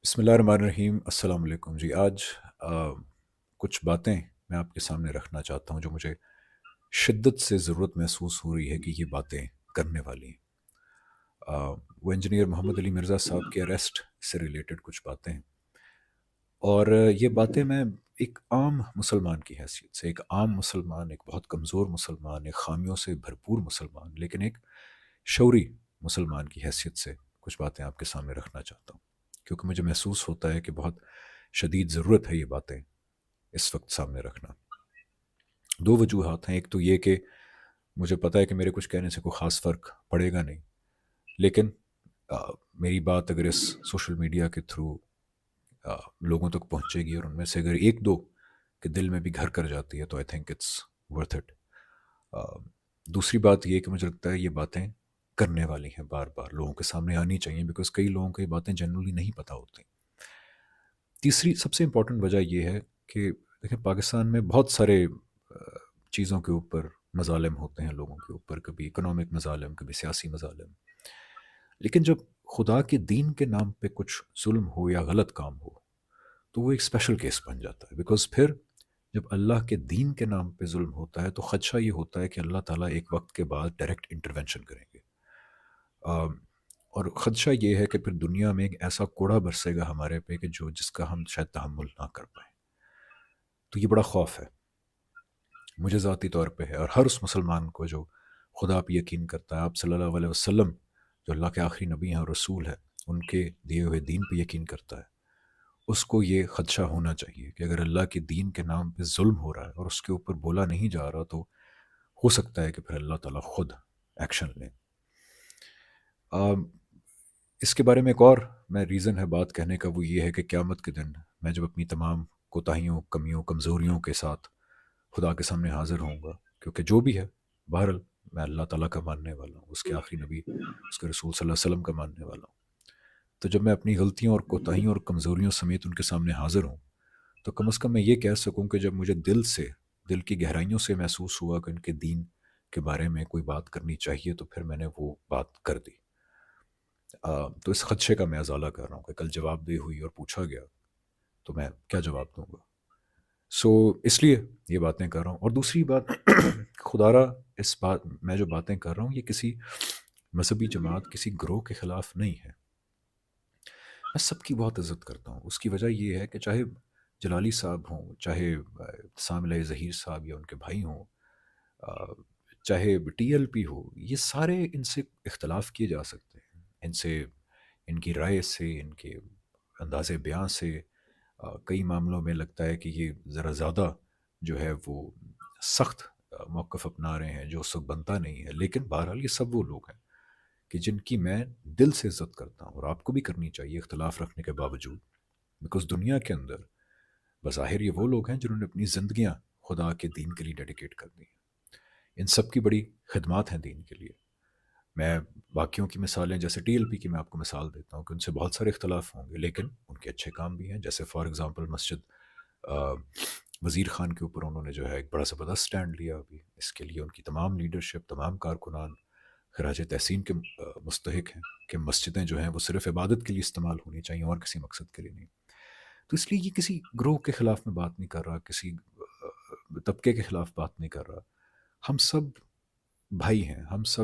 بسم اللہ الرحمن الرحیم، السلام علیکم جی۔ آج آ، کچھ باتیں میں آپ کے سامنے رکھنا چاہتا ہوں جو مجھے شدت سے ضرورت محسوس ہو رہی ہے کہ یہ باتیں کرنے والی ہیں۔ وہ انجینئر محمد علی مرزا صاحب کے اریسٹ سے ریلیٹڈ کچھ باتیں ہیں، اور یہ باتیں میں ایک عام مسلمان کی حیثیت سے، ایک عام مسلمان، ایک بہت کمزور مسلمان، ایک خامیوں سے بھرپور مسلمان لیکن ایک شعوری مسلمان کی حیثیت سے کچھ باتیں آپ کے سامنے رکھنا چاہتا ہوں، کیونکہ مجھے محسوس ہوتا ہے کہ بہت شدید ضرورت ہے یہ باتیں اس وقت سامنے رکھنا۔ دو وجوہات ہیں، ایک تو یہ کہ مجھے پتا ہے کہ میرے کچھ کہنے سے کوئی خاص فرق پڑے گا نہیں، لیکن آ، میری بات اگر اس سوشل میڈیا کے تھرو لوگوں تک پہنچے گی اور ان میں سے اگر ایک دو کے دل میں بھی گھر کر جاتی ہے تو I think it's worth it. دوسری بات یہ کہ مجھے لگتا ہے یہ باتیں کرنے والی ہیں، بار بار لوگوں کے سامنے آنی چاہیے، بیکاز کئی لوگوں کو یہ باتیں جنرلی نہیں پتہ ہوتی۔ تیسری سب سے امپورٹنٹ وجہ یہ ہے کہ دیکھیں پاکستان میں بہت سارے چیزوں کے اوپر مظالم ہوتے ہیں لوگوں کے اوپر، کبھی اکنامک مظالم، کبھی سیاسی مظالم، لیکن جب خدا کے دین کے نام پہ کچھ ظلم ہو یا غلط کام ہو تو وہ ایک اسپیشل کیس بن جاتا ہے، بیکاز پھر جب اللہ کے دین کے نام پہ ظلم ہوتا ہے تو خدشہ یہ ہوتا ہے کہ اللہ تعالیٰ ایک وقت کے بعد ڈائریکٹ انٹرونشن کریں گے، آم، اور خدشہ یہ ہے کہ پھر دنیا میں ایک ایسا کوڑا برسے گا ہمارے پہ کہ جس کا ہم شاید تحمل نہ کر پائیں۔ تو یہ بڑا خوف ہے، مجھے ذاتی طور پہ ہے، اور ہر اس مسلمان کو جو خدا پہ یقین کرتا ہے، آپ صلی اللہ علیہ وسلم جو اللہ کے آخری نبی ہیں اور رسول ہے، ان کے دیے ہوئے دین پہ یقین کرتا ہے، اس کو یہ خدشہ ہونا چاہیے کہ اگر اللہ کے دین کے نام پہ ظلم ہو رہا ہے اور اس کے اوپر بولا نہیں جا رہا تو ہو سکتا ہے کہ پھر اللہ تعالیٰ خود ایکشن لیں۔ آم، اس کے بارے میں ایک اور میں ریزن ہے بات کہنے کا، وہ یہ ہے کہ قیامت کے دن میں جب اپنی تمام کوتاہیوں، کمیوں، کمزوریوں کے ساتھ خدا کے سامنے حاضر ہوں گا، کیونکہ جو بھی ہے بہرحال میں اللہ تعالیٰ کا ماننے والا ہوں، اس کے آخری نبی، اس کے رسول صلی اللہ علیہ وسلم کا ماننے والا ہوں، تو جب میں اپنی غلطیوں اور کوتاہیوں اور کمزوریوں سمیت ان کے سامنے حاضر ہوں تو کم از کم میں یہ کہہ سکوں کہ جب مجھے دل کی گہرائیوں سے محسوس ہوا کہ ان کے دین کے بارے میں کوئی بات کرنی چاہیے تو پھر میں نے وہ بات کر دی۔ تو اس خدشے کا میں ازالہ کر رہا ہوں کہ کل جواب دہی ہوئی اور پوچھا گیا تو میں کیا جواب دوں گا۔ سو اس لیے یہ باتیں کر رہا ہوں، اور دوسری بات خدا را، اس بات میں جو باتیں کر رہا ہوں یہ کسی مذہبی جماعت، کسی گروہ کے خلاف نہیں ہے، میں سب کی بہت عزت کرتا ہوں۔ اس کی وجہ یہ ہے کہ چاہے جلالی صاحب ہوں، چاہے سام علیہ ظہیر صاحب یا ان کے بھائی ہوں، آ، چاہے ٹی ایل پی ہو، یہ سارے ان سے اختلاف کیے جا سکتے ہیں، ان سے، ان کی رائے سے، ان کے انداز بیان سے کئی معاملوں میں لگتا ہے کہ یہ ذرا زیادہ جو ہے وہ سخت موقف اپنا رہے ہیں جو اس وقت بنتا نہیں ہے، لیکن بہرحال یہ سب وہ لوگ ہیں کہ جن کی میں دل سے عزت کرتا ہوں، اور آپ کو بھی کرنی چاہیے اختلاف رکھنے کے باوجود، بیکاز دنیا کے اندر بظاہر یہ وہ لوگ ہیں جنہوں نے اپنی زندگیاں خدا کے دین کے لیے ڈیڈیکیٹ کر دی ہیں، ان سب کی بڑی خدمات ہیں دین کے لیے۔ میں باقیوں کی مثالیں جیسے ٹی ایل پی کی میں آپ کو مثال دیتا ہوں کہ ان سے بہت سارے اختلاف ہوں گے لیکن ان کے اچھے کام بھی ہیں، جیسے فار ایگزامپل مسجد وزیر خان کے اوپر انہوں نے جو ہے ایک بڑا زبردست سٹینڈ لیا، ابھی اس کے لیے ان کی تمام لیڈرشپ، تمام کارکنان خراج تحسین کے مستحق ہیں کہ مسجدیں جو ہیں وہ صرف عبادت کے لیے استعمال ہونی چاہیے اور کسی مقصد کے لیے نہیں۔ تو اس لیے یہ کسی گروہ کے خلاف میں بات نہیں کر رہا، کسی طبقے کے خلاف بات نہیں کر رہا، ہم سب بھائی ہیں، ہم سب